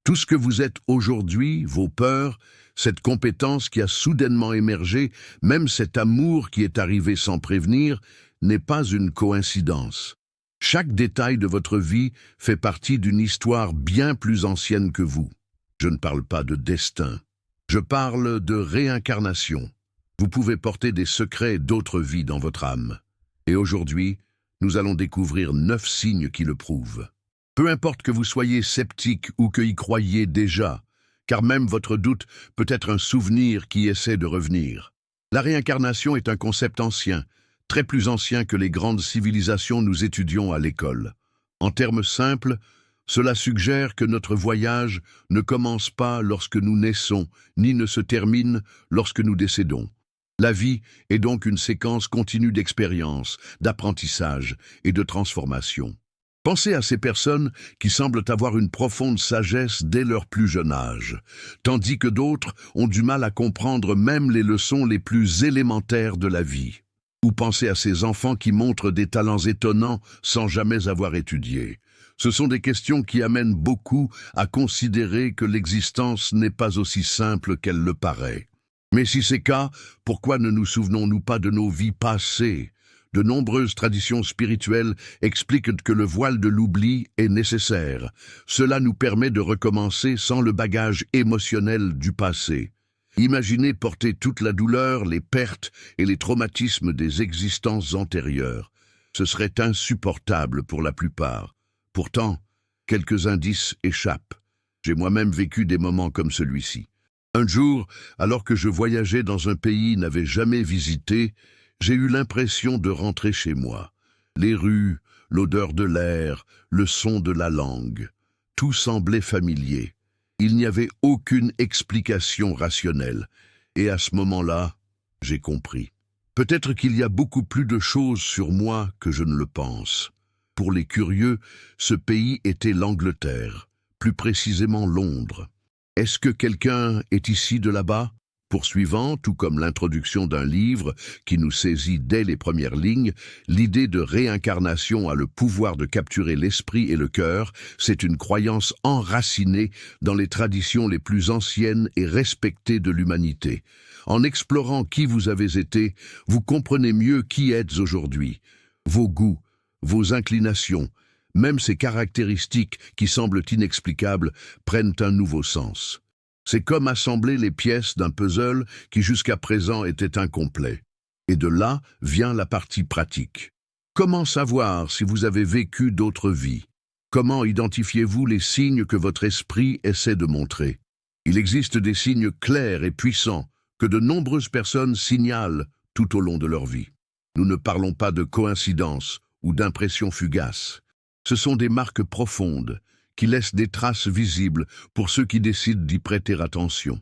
Tout ce que vous êtes aujourd'hui, vos peurs, cette compétence qui a soudainement émergé, même cet amour qui est arrivé sans prévenir, n'est pas une coïncidence. Chaque détail de votre vie fait partie d'une histoire bien plus ancienne que vous. Je ne parle pas de destin. Je parle de réincarnation. Vous pouvez porter des secrets d'autres vies dans votre âme. Et aujourd'hui, nous allons découvrir 9 signes qui le prouvent. Peu importe que vous soyez sceptique ou que y croyiez déjà, car même votre doute peut être un souvenir qui essaie de revenir. La réincarnation est un concept ancien, très plus ancien que les grandes civilisations nous étudions à l'école. En termes simples, cela suggère que notre voyage ne commence pas lorsque nous naissons, ni ne se termine lorsque nous décédons. La vie est donc une séquence continue d'expériences, d'apprentissage et de transformation. Pensez à ces personnes qui semblent avoir une profonde sagesse dès leur plus jeune âge, tandis que d'autres ont du mal à comprendre même les leçons les plus élémentaires de la vie. Ou pensez à ces enfants qui montrent des talents étonnants sans jamais avoir étudié. Ce sont des questions qui amènent beaucoup à considérer que l'existence n'est pas aussi simple qu'elle le paraît. Mais si c'est le cas, pourquoi ne nous souvenons-nous pas de nos vies passées ? De nombreuses traditions spirituelles expliquent que le voile de l'oubli est nécessaire. Cela nous permet de recommencer sans le bagage émotionnel du passé. Imaginez porter toute la douleur, les pertes et les traumatismes des existences antérieures. Ce serait insupportable pour la plupart. Pourtant, quelques indices échappent. J'ai moi-même vécu des moments comme celui-ci. Un jour, alors que je voyageais dans un pays que je n'avais jamais visité, j'ai eu l'impression de rentrer chez moi. Les rues, l'odeur de l'air, le son de la langue, tout semblait familier. Il n'y avait aucune explication rationnelle. Et à ce moment-là, j'ai compris. Peut-être qu'il y a beaucoup plus de choses sur moi que je ne le pense. Pour les curieux, ce pays était l'Angleterre, plus précisément Londres. Est-ce que quelqu'un est ici de là-bas ? Poursuivant, tout comme l'introduction d'un livre qui nous saisit dès les premières lignes, l'idée de réincarnation a le pouvoir de capturer l'esprit et le cœur. C'est une croyance enracinée dans les traditions les plus anciennes et respectées de l'humanité. En explorant qui vous avez été, vous comprenez mieux qui êtes aujourd'hui. Vos goûts, vos inclinations, même ces caractéristiques qui semblent inexplicables, prennent un nouveau sens. C'est comme assembler les pièces d'un puzzle qui jusqu'à présent était incomplet. Et de là vient la partie pratique. Comment savoir si vous avez vécu d'autres vies ? Comment identifiez-vous les signes que votre esprit essaie de montrer ? Il existe des signes clairs et puissants que de nombreuses personnes signalent tout au long de leur vie. Nous ne parlons pas de coïncidence ou d'impressions fugaces. Ce sont des marques profondes qui laissent des traces visibles pour ceux qui décident d'y prêter attention.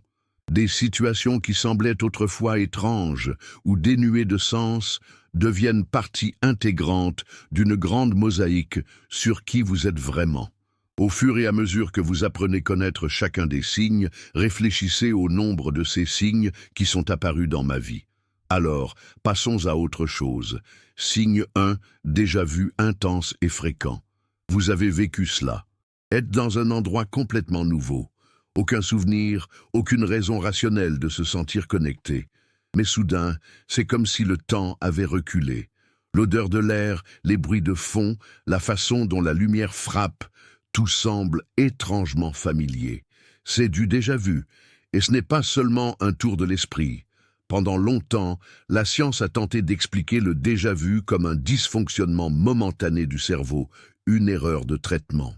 Des situations qui semblaient autrefois étranges ou dénuées de sens deviennent partie intégrante d'une grande mosaïque sur qui vous êtes vraiment. Au fur et à mesure que vous apprenez à connaître chacun des signes, réfléchissez au nombre de ces signes qui sont apparus dans ma vie. Alors, passons à autre chose. Signe 1, déjà vu, intense et fréquent. Vous avez vécu cela. Être dans un endroit complètement nouveau. Aucun souvenir, aucune raison rationnelle de se sentir connecté. Mais soudain, c'est comme si le temps avait reculé. L'odeur de l'air, les bruits de fond, la façon dont la lumière frappe, tout semble étrangement familier. C'est du déjà-vu, et ce n'est pas seulement un tour de l'esprit. Pendant longtemps, la science a tenté d'expliquer le déjà-vu comme un dysfonctionnement momentané du cerveau, une erreur de traitement.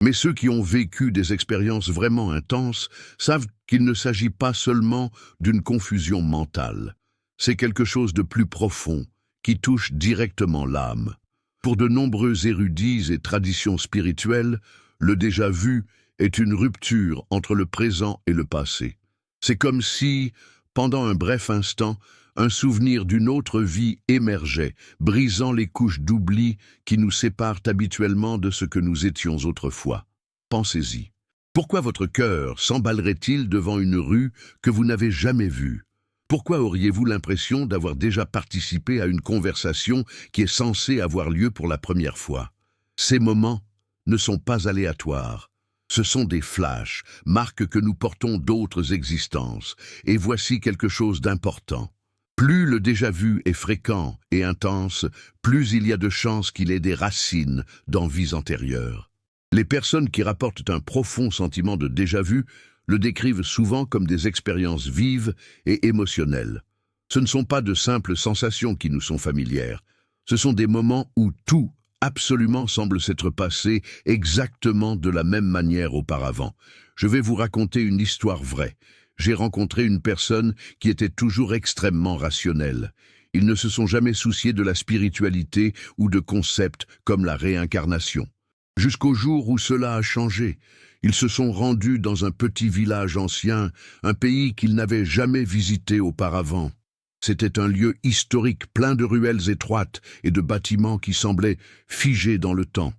Mais ceux qui ont vécu des expériences vraiment intenses savent qu'il ne s'agit pas seulement d'une confusion mentale. C'est quelque chose de plus profond, qui touche directement l'âme. Pour de nombreux érudits et traditions spirituelles, le déjà-vu est une rupture entre le présent et le passé. C'est comme si, pendant un bref instant, un souvenir d'une autre vie émergeait, brisant les couches d'oubli qui nous séparent habituellement de ce que nous étions autrefois. Pensez-y. Pourquoi votre cœur s'emballerait-il devant une rue que vous n'avez jamais vue ? Pourquoi auriez-vous l'impression d'avoir déjà participé à une conversation qui est censée avoir lieu pour la première fois ? Ces moments ne sont pas aléatoires. Ce sont des flashs, marques que nous portons d'autres existences. Et voici quelque chose d'important. Plus le déjà-vu est fréquent et intense, plus il y a de chances qu'il ait des racines dans vies antérieures. Les personnes qui rapportent un profond sentiment de déjà-vu le décrivent souvent comme des expériences vives et émotionnelles. Ce ne sont pas de simples sensations qui nous sont familières. Ce sont des moments où tout, absolument, semble s'être passé exactement de la même manière auparavant. Je vais vous raconter une histoire vraie. J'ai rencontré une personne qui était toujours extrêmement rationnelle. Ils ne se sont jamais souciés de la spiritualité ou de concepts comme la réincarnation. Jusqu'au jour où cela a changé. Ils se sont rendus dans un petit village ancien, un pays qu'ils n'avaient jamais visité auparavant. C'était un lieu historique plein de ruelles étroites et de bâtiments qui semblaient figés dans le temps.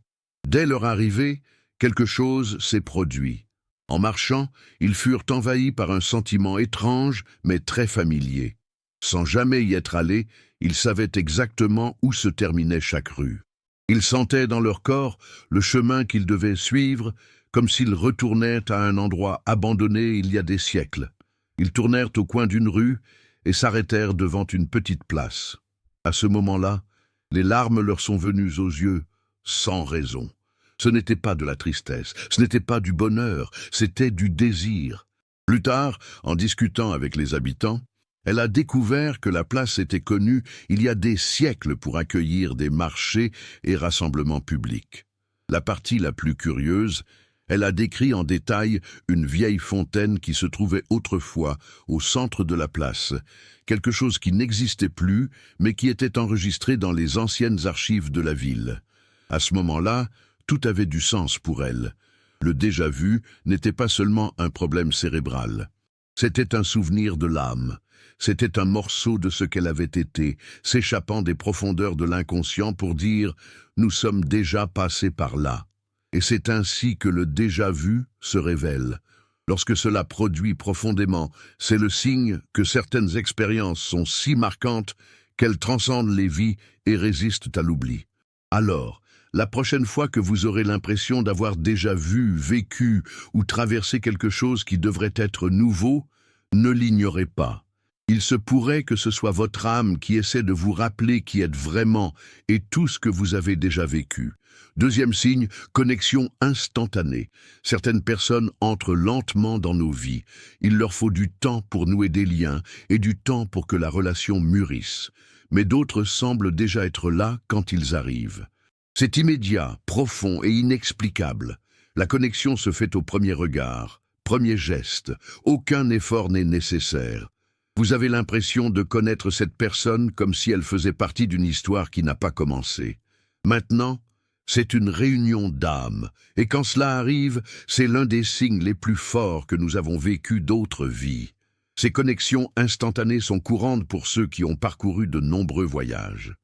Dès leur arrivée, quelque chose s'est produit. En marchant, ils furent envahis par un sentiment étrange mais très familier. Sans jamais y être allés, ils savaient exactement où se terminait chaque rue. Ils sentaient dans leur corps le chemin qu'ils devaient suivre, comme s'ils retournaient à un endroit abandonné il y a des siècles. Ils tournèrent au coin d'une rue et s'arrêtèrent devant une petite place. À ce moment-là, les larmes leur sont venues aux yeux, sans raison. Ce n'était pas de la tristesse, ce n'était pas du bonheur, c'était du désir. Plus tard, en discutant avec les habitants, elle a découvert que la place était connue il y a des siècles pour accueillir des marchés et rassemblements publics. La partie la plus curieuse, elle a décrit en détail une vieille fontaine qui se trouvait autrefois au centre de la place, quelque chose qui n'existait plus, mais qui était enregistré dans les anciennes archives de la ville. À ce moment-là, tout avait du sens pour elle. Le déjà-vu n'était pas seulement un problème cérébral. C'était un souvenir de l'âme. C'était un morceau de ce qu'elle avait été, s'échappant des profondeurs de l'inconscient pour dire « nous sommes déjà passés par là ». Et c'est ainsi que le déjà-vu se révèle. Lorsque cela produit profondément, c'est le signe que certaines expériences sont si marquantes qu'elles transcendent les vies et résistent à l'oubli. Alors, la prochaine fois que vous aurez l'impression d'avoir déjà vu, vécu ou traversé quelque chose qui devrait être nouveau, ne l'ignorez pas. Il se pourrait que ce soit votre âme qui essaie de vous rappeler qui êtes vraiment et tout ce que vous avez déjà vécu. Deuxième signe, connexion instantanée. Certaines personnes entrent lentement dans nos vies. Il leur faut du temps pour nouer des liens et du temps pour que la relation mûrisse. Mais d'autres semblent déjà être là quand ils arrivent. C'est immédiat, profond et inexplicable. La connexion se fait au premier regard, premier geste. Aucun effort n'est nécessaire. Vous avez l'impression de connaître cette personne comme si elle faisait partie d'une histoire qui n'a pas commencé. Maintenant, c'est une réunion d'âmes, et quand cela arrive, c'est l'un des signes les plus forts que nous avons vécu d'autres vies. Ces connexions instantanées sont courantes pour ceux qui ont parcouru de nombreux voyages.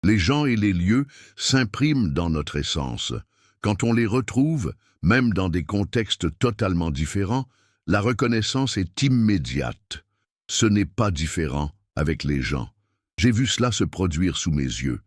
Les gens et les lieux s'impriment dans notre essence. Quand on les retrouve, même dans des contextes totalement différents, la reconnaissance est immédiate. Ce n'est pas différent avec les gens. J'ai vu cela se produire sous mes yeux.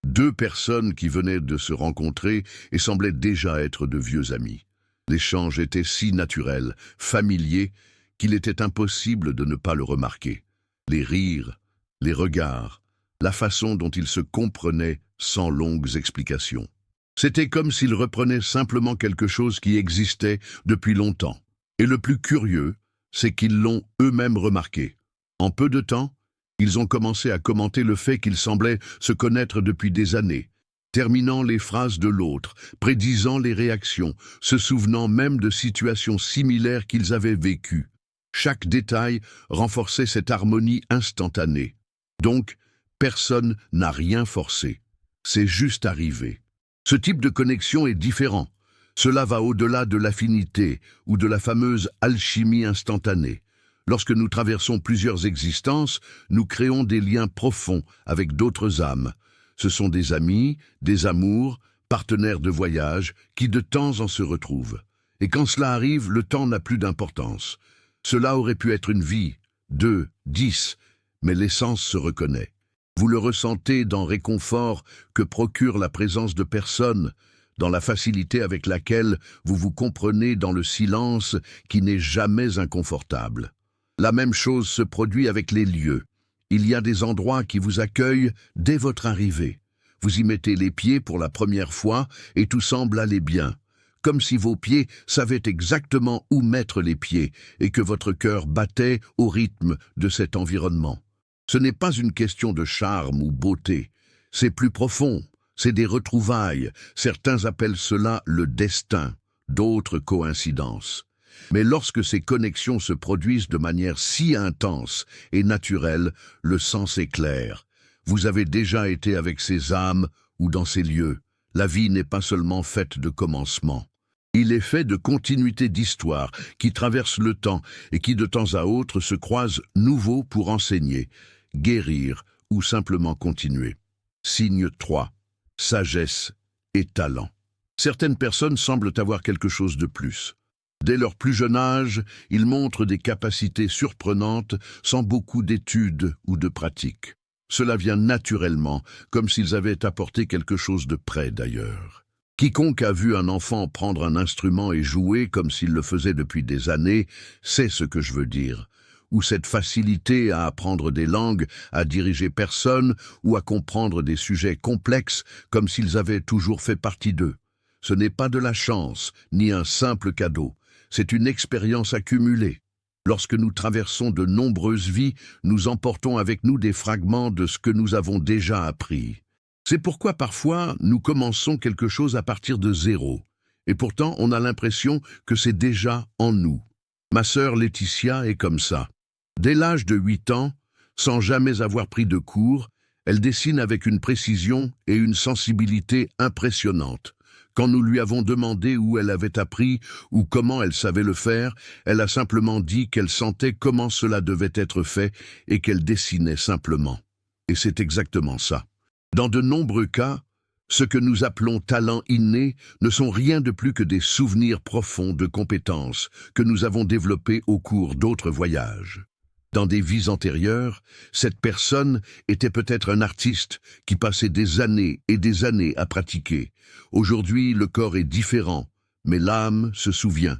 Deux personnes qui venaient de se rencontrer et semblaient déjà être de vieux amis. L'échange était si naturel, familier, qu'il était impossible de ne pas le remarquer. Les rires, les regards, la façon dont ils se comprenaient sans longues explications. C'était comme s'ils reprenaient simplement quelque chose qui existait depuis longtemps. Et le plus curieux, c'est qu'ils l'ont eux-mêmes remarqué. En peu de temps, ils ont commencé à commenter le fait qu'ils semblaient se connaître depuis des années, terminant les phrases de l'autre, prédisant les réactions, se souvenant même de situations similaires qu'ils avaient vécues. Chaque détail renforçait cette harmonie instantanée. Donc, personne n'a rien forcé. C'est juste arrivé. Ce type de connexion est différent. Cela va au-delà de l'affinité ou de la fameuse alchimie instantanée. Lorsque nous traversons plusieurs existences, nous créons des liens profonds avec d'autres âmes. Ce sont des amis, des amours, partenaires de voyage, qui de temps en se retrouvent. Et quand cela arrive, le temps n'a plus d'importance. Cela aurait pu être une vie, 2, 10, mais l'essence se reconnaît. Vous le ressentez dans le réconfort que procure la présence de personnes, dans la facilité avec laquelle vous vous comprenez dans le silence qui n'est jamais inconfortable. La même chose se produit avec les lieux. Il y a des endroits qui vous accueillent dès votre arrivée. Vous y mettez les pieds pour la première fois et tout semble aller bien, comme si vos pieds savaient exactement où mettre les pieds et que votre cœur battait au rythme de cet environnement. Ce n'est pas une question de charme ou beauté, c'est plus profond, c'est des retrouvailles. Certains appellent cela le destin, d'autres coïncidences. Mais lorsque ces connexions se produisent de manière si intense et naturelle, le sens est clair. Vous avez déjà été avec ces âmes ou dans ces lieux. La vie n'est pas seulement faite de commencements. Il est fait de continuité d'histoire qui traverse le temps et qui de temps à autre se croisent nouveaux pour enseigner, guérir ou simplement continuer. Signe 3. Sagesse et talent. Certaines personnes semblent avoir quelque chose de plus. Dès leur plus jeune âge, ils montrent des capacités surprenantes sans beaucoup d'études ou de pratiques. Cela vient naturellement, comme s'ils avaient apporté quelque chose de près d'ailleurs. Quiconque a vu un enfant prendre un instrument et jouer comme s'il le faisait depuis des années, sait ce que je veux dire. Ou cette facilité à apprendre des langues, à diriger personne ou à comprendre des sujets complexes comme s'ils avaient toujours fait partie d'eux. Ce n'est pas de la chance, ni un simple cadeau. C'est une expérience accumulée. Lorsque nous traversons de nombreuses vies, nous emportons avec nous des fragments de ce que nous avons déjà appris. C'est pourquoi parfois nous commençons quelque chose à partir de zéro. Et pourtant on a l'impression que c'est déjà en nous. Ma sœur Laetitia est comme ça. Dès l'âge de 8 ans, sans jamais avoir pris de cours, elle dessine avec une précision et une sensibilité impressionnantes. Quand nous lui avons demandé où elle avait appris ou comment elle savait le faire, elle a simplement dit qu'elle sentait comment cela devait être fait et qu'elle dessinait simplement. Et c'est exactement ça. Dans de nombreux cas, ce que nous appelons talents innés ne sont rien de plus que des souvenirs profonds de compétences que nous avons développées au cours d'autres voyages. Dans des vies antérieures, cette personne était peut-être un artiste qui passait des années et des années à pratiquer. Aujourd'hui, le corps est différent, mais l'âme se souvient.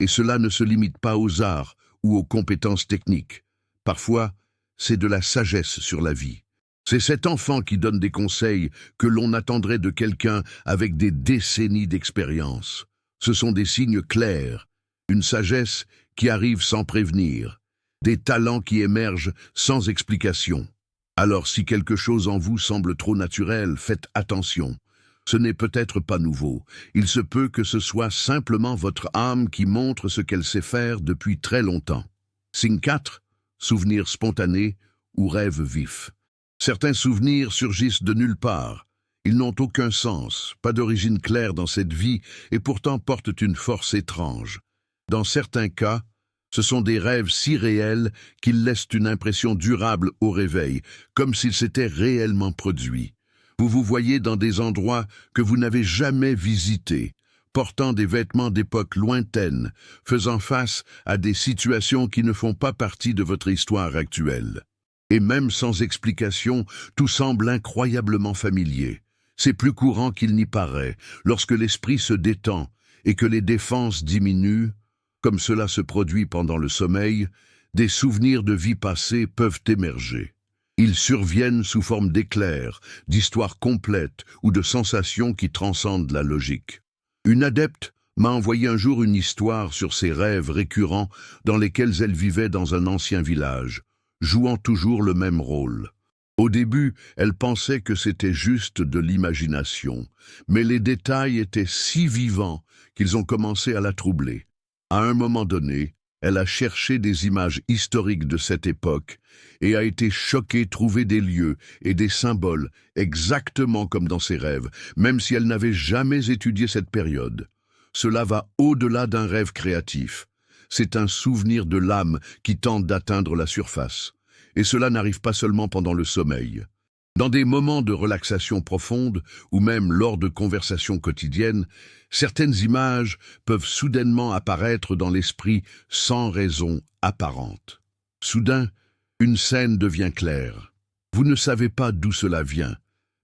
Et cela ne se limite pas aux arts ou aux compétences techniques. Parfois, c'est de la sagesse sur la vie. C'est cet enfant qui donne des conseils que l'on attendrait de quelqu'un avec des décennies d'expérience. Ce sont des signes clairs, une sagesse qui arrive sans prévenir, des talents qui émergent sans explication. Alors si quelque chose en vous semble trop naturel, faites attention. Ce n'est peut-être pas nouveau. Il se peut que ce soit simplement votre âme qui montre ce qu'elle sait faire depuis très longtemps. Signe 4, souvenirs spontanés ou rêves vifs. Certains souvenirs surgissent de nulle part. Ils n'ont aucun sens, pas d'origine claire dans cette vie et pourtant portent une force étrange. Dans certains cas, ce sont des rêves si réels qu'ils laissent une impression durable au réveil, comme s'ils s'étaient réellement produits. Vous vous voyez dans des endroits que vous n'avez jamais visités, portant des vêtements d'époque lointaine, faisant face à des situations qui ne font pas partie de votre histoire actuelle. Et même sans explication, tout semble incroyablement familier. C'est plus courant qu'il n'y paraît, lorsque l'esprit se détend et que les défenses diminuent, comme cela se produit pendant le sommeil, des souvenirs de vie passée peuvent émerger. Ils surviennent sous forme d'éclairs, d'histoires complètes ou de sensations qui transcendent la logique. Une adepte m'a envoyé un jour une histoire sur ses rêves récurrents dans lesquels elle vivait dans un ancien village, jouant toujours le même rôle. Au début, elle pensait que c'était juste de l'imagination, mais les détails étaient si vivants qu'ils ont commencé à la troubler. À un moment donné, elle a cherché des images historiques de cette époque et a été choquée de trouver des lieux et des symboles exactement comme dans ses rêves, même si elle n'avait jamais étudié cette période. Cela va au-delà d'un rêve créatif. C'est un souvenir de l'âme qui tente d'atteindre la surface. Et cela n'arrive pas seulement pendant le sommeil. Dans des moments de relaxation profonde, ou même lors de conversations quotidiennes, certaines images peuvent soudainement apparaître dans l'esprit sans raison apparente. Soudain, une scène devient claire. Vous ne savez pas d'où cela vient,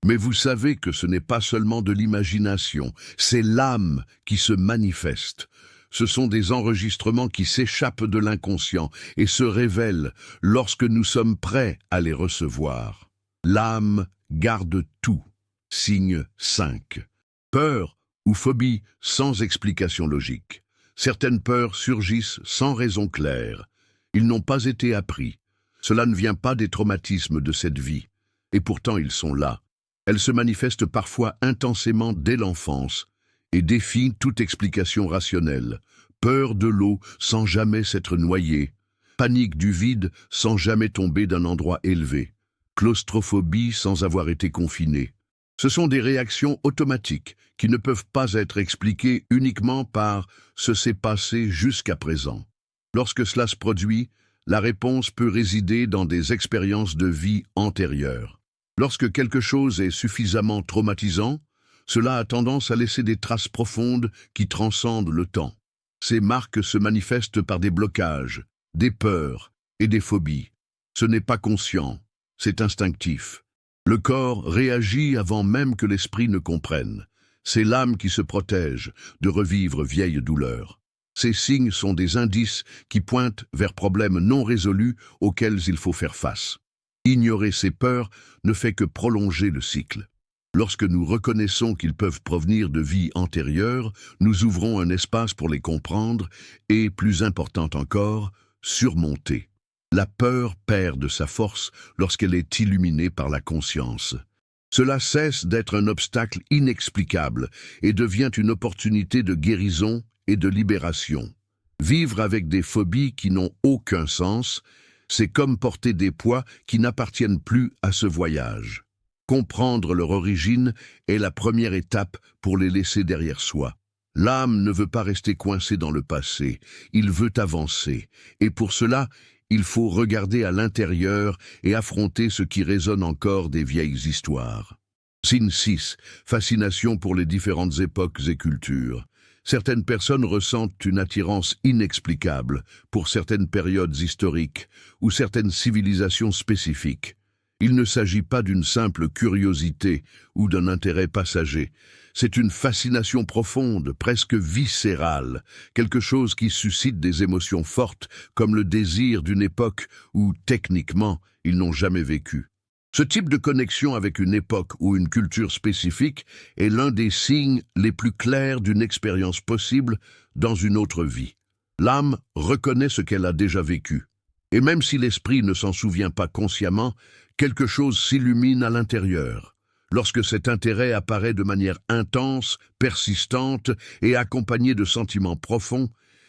Mais vous savez que ce n'est pas seulement de l'imagination, c'est l'âme qui se manifeste. Ce sont des enregistrements qui s'échappent de l'inconscient et se révèlent lorsque nous sommes prêts à les recevoir. L'âme garde tout. Signe 5. Peur ou phobie sans explication logique. Certaines peurs surgissent sans raison claire. Ils n'ont pas été appris. Cela ne vient pas des traumatismes de cette vie. Et pourtant ils sont là. Elles se manifestent parfois intensément dès l'enfance et défient toute explication rationnelle. Peur de l'eau sans jamais s'être noyé. Panique du vide sans jamais tomber d'un endroit élevé. Claustrophobie sans avoir été confiné. Ce sont des réactions automatiques qui ne peuvent pas être expliquées uniquement par « ce s'est passé jusqu'à présent ». Lorsque cela se produit, la réponse peut résider dans des expériences de vie antérieures. Lorsque quelque chose est suffisamment traumatisant, cela a tendance à laisser des traces profondes qui transcendent le temps. Ces marques se manifestent par des blocages, des peurs et des phobies. Ce n'est pas conscient, c'est instinctif. Le corps réagit avant même que l'esprit ne comprenne. C'est l'âme qui se protège de revivre vieilles douleurs. Ces signes sont des indices qui pointent vers problèmes non résolus auxquels il faut faire face. Ignorer ces peurs ne fait que prolonger le cycle. Lorsque nous reconnaissons qu'ils peuvent provenir de vies antérieures, nous ouvrons un espace pour les comprendre et, plus important encore, surmonter. La peur perd de sa force lorsqu'elle est illuminée par la conscience. Cela cesse d'être un obstacle inexplicable et devient une opportunité de guérison et de libération. Vivre avec des phobies qui n'ont aucun sens, c'est comme porter des poids qui n'appartiennent plus à ce voyage. Comprendre leur origine est la première étape pour les laisser derrière soi. L'âme ne veut pas rester coincée dans le passé, il veut avancer, et pour cela, il faut regarder à l'intérieur et affronter ce qui résonne encore des vieilles histoires. Signe 6. Fascination pour les différentes époques et cultures. Certaines personnes ressentent une attirance inexplicable pour certaines périodes historiques ou certaines civilisations spécifiques. Il ne s'agit pas d'une simple curiosité ou d'un intérêt passager. C'est une fascination profonde, presque viscérale, quelque chose qui suscite des émotions fortes, comme le désir d'une époque où, techniquement, ils n'ont jamais vécu. Ce type de connexion avec une époque ou une culture spécifique est l'un des signes les plus clairs d'une expérience possible dans une autre vie. L'âme reconnaît ce qu'elle a déjà vécu. Et même si l'esprit ne s'en souvient pas consciemment, quelque chose s'illumine à l'intérieur. Lorsque cet intérêt apparaît de manière intense, persistante et accompagnée de sentiments profonds,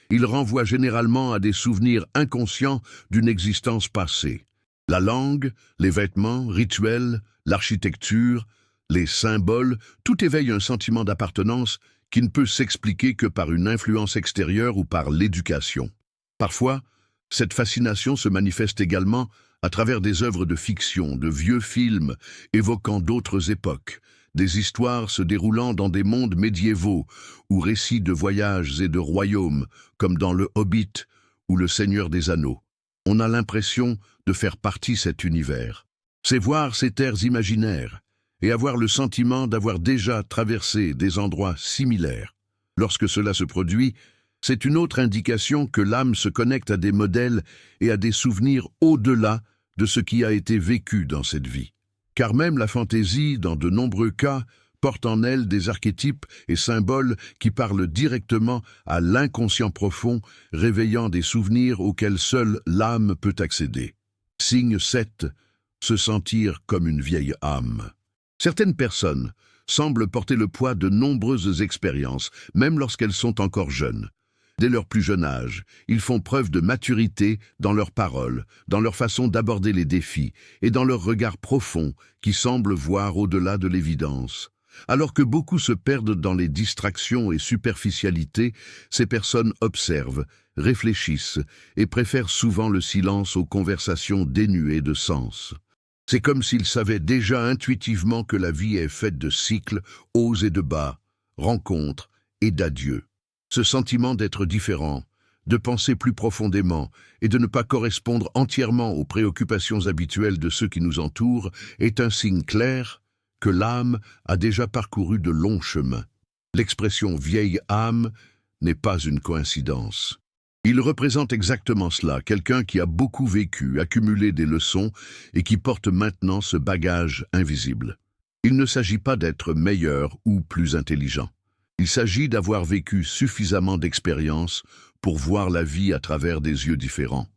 il renvoie généralement à des souvenirs inconscients d'une existence passée. La langue, les vêtements, rituels, l'architecture, les symboles, tout éveille un sentiment d'appartenance qui ne peut s'expliquer que par une influence extérieure ou par l'éducation. Parfois, cette fascination se manifeste également à travers des œuvres de fiction, de vieux films évoquant d'autres époques, des histoires se déroulant dans des mondes médiévaux ou récits de voyages et de royaumes, comme dans Le Hobbit ou Le Seigneur des Anneaux. On a l'impression de faire partie de cet univers. C'est voir ces terres imaginaires et avoir le sentiment d'avoir déjà traversé des endroits similaires. Lorsque cela se produit, c'est une autre indication que l'âme se connecte à des modèles et à des souvenirs au-delà de ce qui a été vécu dans cette vie. Car même la fantaisie, dans de nombreux cas, porte en elle des archétypes et symboles qui parlent directement à l'inconscient profond, réveillant des souvenirs auxquels seule l'âme peut accéder. Signe 7. Se sentir comme une vieille âme. Certaines personnes semblent porter le poids de nombreuses expériences, même lorsqu'elles sont encore jeunes. Dès leur plus jeune âge, ils font preuve de maturité dans leurs paroles, dans leur façon d'aborder les défis et dans leur regard profond qui semble voir au-delà de l'évidence. Alors que beaucoup se perdent dans les distractions et superficialités, ces personnes observent, réfléchissent et préfèrent souvent le silence aux conversations dénuées de sens. C'est comme s'ils savaient déjà intuitivement que la vie est faite de cycles, hauts et de bas, rencontres et d'adieux. Ce sentiment d'être différent, de penser plus profondément et de ne pas correspondre entièrement aux préoccupations habituelles de ceux qui nous entourent est un signe clair que l'âme a déjà parcouru de longs chemins. L'expression « vieille âme » n'est pas une coïncidence. Il représente exactement cela, quelqu'un qui a beaucoup vécu, accumulé des leçons et qui porte maintenant ce bagage invisible. Il ne s'agit pas d'être meilleur ou plus intelligent. Il s'agit d'avoir vécu suffisamment d'expériences pour voir la vie à travers des yeux différents.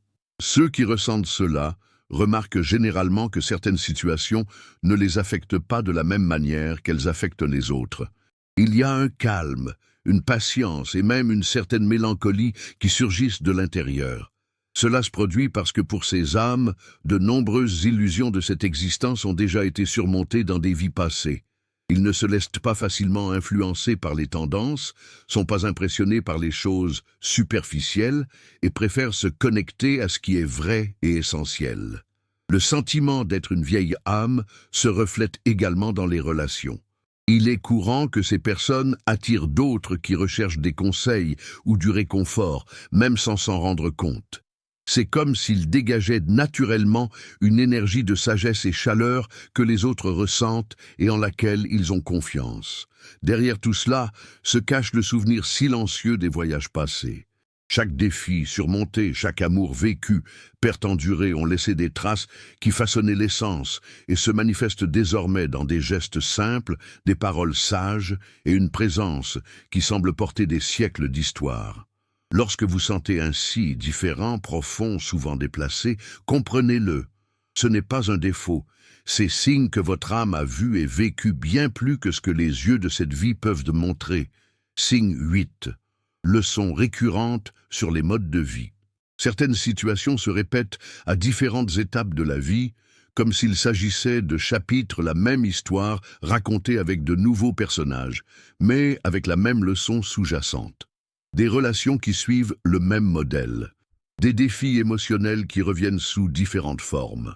Ceux qui ressentent cela remarquent généralement que certaines situations ne les affectent pas de la même manière qu'elles affectent les autres. Il y a un calme, une patience et même une certaine mélancolie qui surgissent de l'intérieur. Cela se produit parce que pour ces âmes, de nombreuses illusions de cette existence ont déjà été surmontées dans des vies passées. Ils ne se laissent pas facilement influencer par les tendances, sont pas impressionnés par les choses superficielles et préfèrent se connecter à ce qui est vrai et essentiel. Le sentiment d'être une vieille âme se reflète également dans les relations. Il est courant que ces personnes attirent d'autres qui recherchent des conseils ou du réconfort, même sans s'en rendre compte. C'est comme s'ils dégageaient naturellement une énergie de sagesse et chaleur que les autres ressentent et en laquelle ils ont confiance. Derrière tout cela se cache le souvenir silencieux des voyages passés. Chaque défi surmonté, chaque amour vécu, perte endurée ont laissé des traces qui façonnaient l'essence et se manifestent désormais dans des gestes simples, des paroles sages et une présence qui semble porter des siècles d'histoire. Lorsque vous sentez ainsi différent, profond, souvent déplacé, comprenez-le. Ce n'est pas un défaut, c'est signe que votre âme a vu et vécu bien plus que ce que les yeux de cette vie peuvent montrer. Signe 8. Leçons récurrentes sur les modes de vie. Certaines situations se répètent à différentes étapes de la vie, comme s'il s'agissait de chapitres la même histoire racontée avec de nouveaux personnages, mais avec la même leçon sous-jacente. Des relations qui suivent le même modèle, des défis émotionnels qui reviennent sous différentes formes,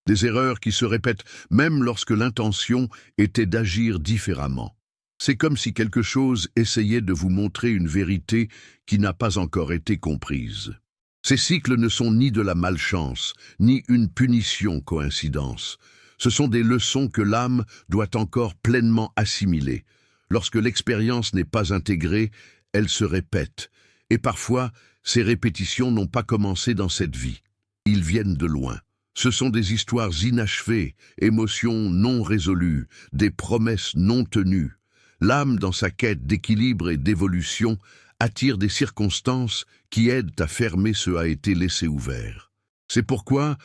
des erreurs qui se répètent même lorsque l'intention était d'agir différemment. C'est comme si quelque chose essayait de vous montrer une vérité qui n'a pas encore été comprise. Ces cycles ne sont ni de la malchance, ni une punition coïncidence. Ce sont des leçons que l'âme doit encore pleinement assimiler. Lorsque l'expérience n'est pas intégrée, elle se répète. Et parfois, ces répétitions n'ont pas commencé dans cette vie. Ils viennent de loin. Ce sont des histoires inachevées, émotions non résolues, des promesses non tenues. L'âme, dans sa quête d'équilibre et d'évolution, attire des circonstances qui aident à fermer ce qui a été laissé ouvert. C'est pourquoi,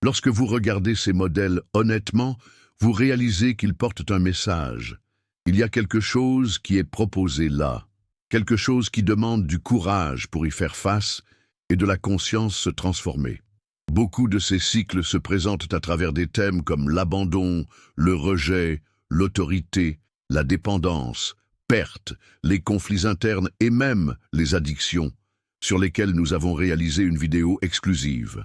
lorsque vous regardez ces modèles honnêtement, vous réalisez qu'ils portent un message. Il y a quelque chose qui est proposé là, quelque chose qui demande du courage pour y faire face et de la conscience se transformer. Beaucoup de ces cycles se présentent à travers des thèmes comme l'abandon, le rejet, l'autorité, la dépendance, perte, les conflits internes et même les addictions, sur lesquelles nous avons réalisé une vidéo exclusive.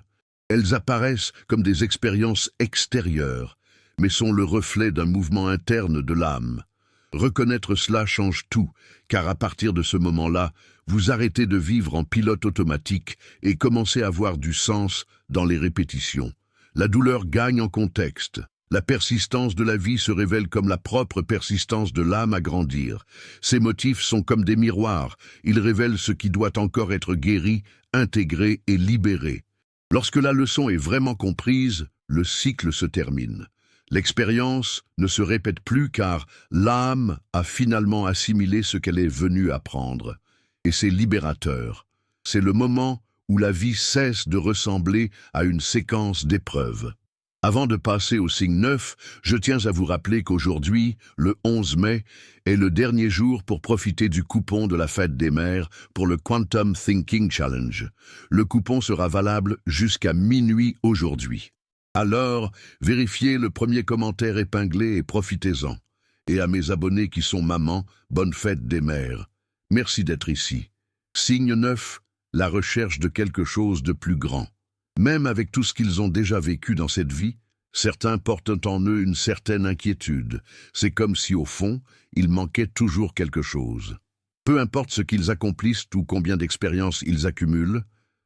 Elles apparaissent comme des expériences extérieures, mais sont le reflet d'un mouvement interne de l'âme. Reconnaître cela change tout, car à partir de ce moment-là, vous arrêtez de vivre en pilote automatique et commencez à voir du sens dans les répétitions. La douleur gagne en contexte. La persistance de la vie se révèle comme la propre persistance de l'âme à grandir. Ces motifs sont comme des miroirs, ils révèlent ce qui doit encore être guéri, intégré et libéré. Lorsque la leçon est vraiment comprise, le cycle se termine. L'expérience ne se répète plus car l'âme a finalement assimilé ce qu'elle est venue apprendre. Et c'est libérateur. C'est le moment où la vie cesse de ressembler à une séquence d'épreuves. Avant de passer au signe 9, je tiens à vous rappeler qu'aujourd'hui, le 11 mai, est le dernier jour pour profiter du coupon de la fête des mères pour le Quantum Thinking Challenge. Le coupon sera valable jusqu'à minuit aujourd'hui. Alors, vérifiez le premier commentaire épinglé et profitez-en. Et à mes abonnés qui sont mamans, bonne fête des mères. Merci d'être ici. Signe 9, la recherche de quelque chose de plus grand. Même avec tout ce qu'ils ont déjà vécu dans cette vie, certains portent en eux une certaine inquiétude. C'est comme si, au fond, il manquait toujours quelque chose. Peu importe ce qu'ils accomplissent ou combien d'expériences ils accumulent,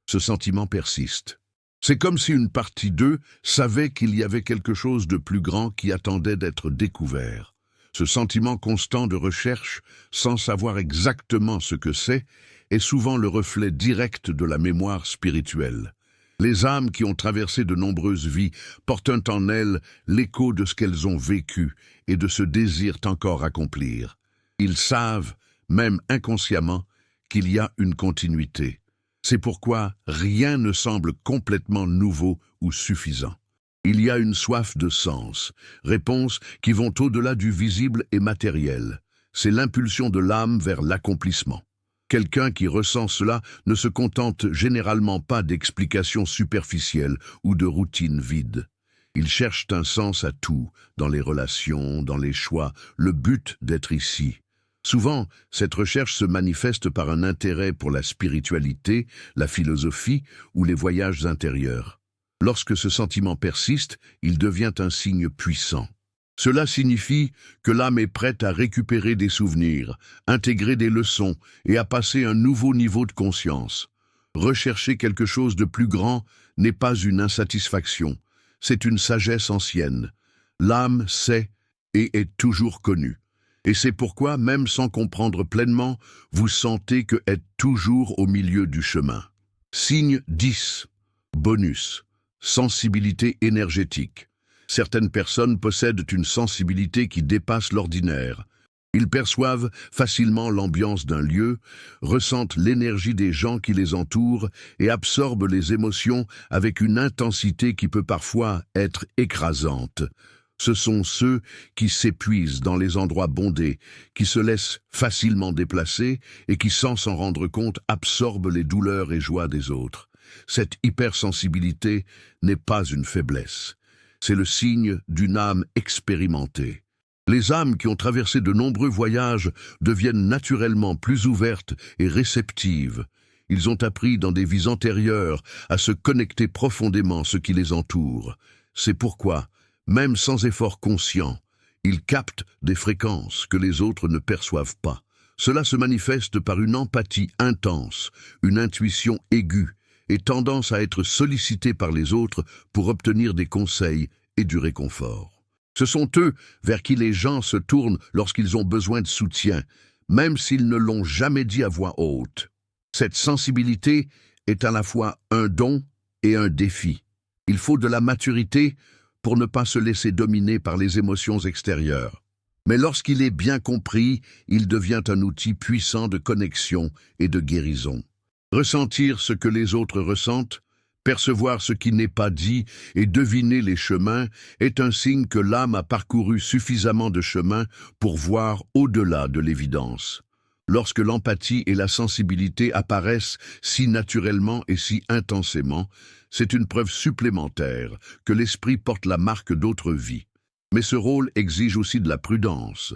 ce sentiment persiste. C'est comme si une partie d'eux savait qu'il y avait quelque chose de plus grand qui attendait d'être découvert. Ce sentiment constant de recherche, sans savoir exactement ce que c'est, est souvent le reflet direct de la mémoire spirituelle. Les âmes qui ont traversé de nombreuses vies portent en elles l'écho de ce qu'elles ont vécu et de ce désir encore accomplir. Ils savent, même inconsciemment, qu'il y a une continuité. C'est pourquoi rien ne semble complètement nouveau ou suffisant. Il y a une soif de sens, réponses qui vont au-delà du visible et matériel. C'est l'impulsion de l'âme vers l'accomplissement. Quelqu'un qui ressent cela ne se contente généralement pas d'explications superficielles ou de routines vides. Il cherche un sens à tout, dans les relations, dans les choix, le but d'être ici. Souvent, cette recherche se manifeste par un intérêt pour la spiritualité, la philosophie ou les voyages intérieurs. Lorsque ce sentiment persiste, il devient un signe puissant. Cela signifie que l'âme est prête à récupérer des souvenirs, intégrer des leçons et à passer un nouveau niveau de conscience. Rechercher quelque chose de plus grand n'est pas une insatisfaction, c'est une sagesse ancienne. L'âme sait et est toujours connue. Et c'est pourquoi, même sans comprendre pleinement, vous sentez que êtes toujours au milieu du chemin. Signe 10. Bonus. Sensibilité énergétique. Certaines personnes possèdent une sensibilité qui dépasse l'ordinaire. Ils perçoivent facilement l'ambiance d'un lieu, ressentent l'énergie des gens qui les entourent et absorbent les émotions avec une intensité qui peut parfois être écrasante. Ce sont ceux qui s'épuisent dans les endroits bondés, qui se laissent facilement déplacer et qui, sans s'en rendre compte, absorbent les douleurs et joies des autres. Cette hypersensibilité n'est pas une faiblesse. C'est le signe d'une âme expérimentée. Les âmes qui ont traversé de nombreux voyages deviennent naturellement plus ouvertes et réceptives. Ils ont appris dans des vies antérieures à se connecter profondément à ce qui les entoure. C'est pourquoi, même sans effort conscient, ils captent des fréquences que les autres ne perçoivent pas. Cela se manifeste par une empathie intense, une intuition aiguë et tendance à être sollicités par les autres pour obtenir des conseils et du réconfort. Ce sont eux vers qui les gens se tournent lorsqu'ils ont besoin de soutien, même s'ils ne l'ont jamais dit à voix haute. Cette sensibilité est à la fois un don et un défi. Il faut de la maturité pour ne pas se laisser dominer par les émotions extérieures. Mais lorsqu'il est bien compris, il devient un outil puissant de connexion et de guérison. Ressentir ce que les autres ressentent, percevoir ce qui n'est pas dit et deviner les chemins est un signe que l'âme a parcouru suffisamment de chemin pour voir au-delà de l'évidence. Lorsque l'empathie et la sensibilité apparaissent si naturellement et si intensément, c'est une preuve supplémentaire que l'esprit porte la marque d'autres vies. Mais ce rôle exige aussi de la prudence.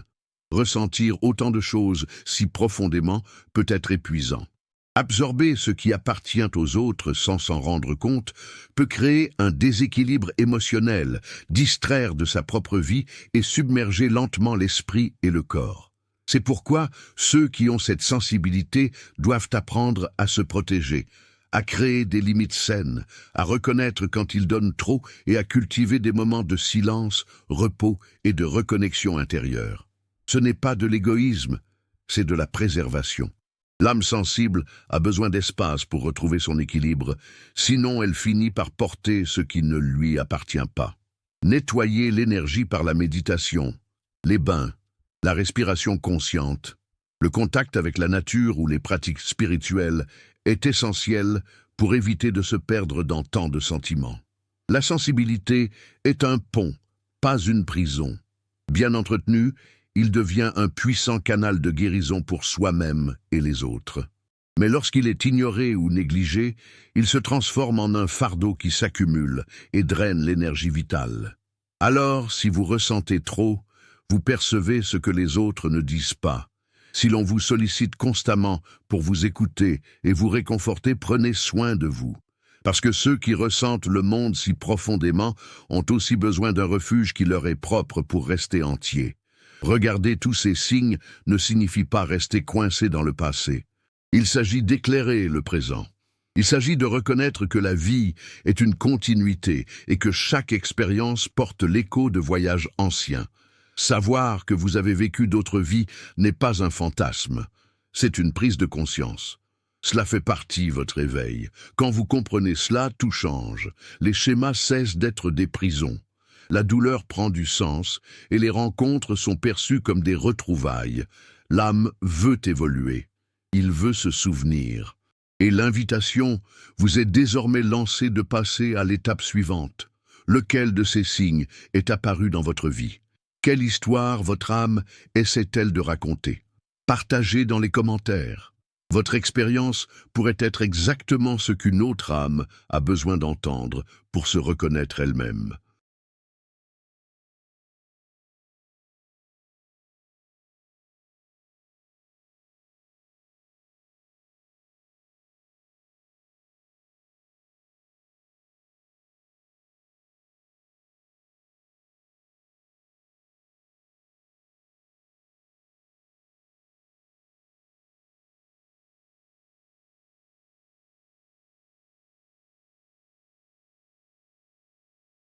Ressentir autant de choses si profondément peut être épuisant. Absorber ce qui appartient aux autres sans s'en rendre compte peut créer un déséquilibre émotionnel, distraire de sa propre vie et submerger lentement l'esprit et le corps. C'est pourquoi ceux qui ont cette sensibilité doivent apprendre à se protéger, à créer des limites saines, à reconnaître quand ils donnent trop et à cultiver des moments de silence, repos et de reconnexion intérieure. Ce n'est pas de l'égoïsme, c'est de la préservation. L'âme sensible a besoin d'espace pour retrouver son équilibre, sinon elle finit par porter ce qui ne lui appartient pas. Nettoyer l'énergie par la méditation, les bains, la respiration consciente, le contact avec la nature ou les pratiques spirituelles est essentiel pour éviter de se perdre dans tant de sentiments. La sensibilité est un pont, pas une prison. Bien entretenu, il devient un puissant canal de guérison pour soi-même et les autres. Mais lorsqu'il est ignoré ou négligé, il se transforme en un fardeau qui s'accumule et draine l'énergie vitale. Alors, si vous ressentez trop, vous percevez ce que les autres ne disent pas. Si l'on vous sollicite constamment pour vous écouter et vous réconforter, prenez soin de vous. Parce que ceux qui ressentent le monde si profondément ont aussi besoin d'un refuge qui leur est propre pour rester entiers. Regarder tous ces signes ne signifie pas rester coincé dans le passé. Il s'agit d'éclairer le présent. Il s'agit de reconnaître que la vie est une continuité et que chaque expérience porte l'écho de voyages anciens. Savoir que vous avez vécu d'autres vies n'est pas un fantasme, c'est une prise de conscience. Cela fait partie de votre éveil. Quand vous comprenez cela, tout change. Les schémas cessent d'être des prisons. La douleur prend du sens et les rencontres sont perçues comme des retrouvailles. L'âme veut évoluer. Il veut se souvenir. Et l'invitation vous est désormais lancée de passer à l'étape suivante. Lequel de ces signes est apparu dans votre vie? Quelle histoire votre âme essaie-t-elle de raconter? Partagez dans les commentaires. Votre expérience pourrait être exactement ce qu'une autre âme a besoin d'entendre pour se reconnaître elle-même.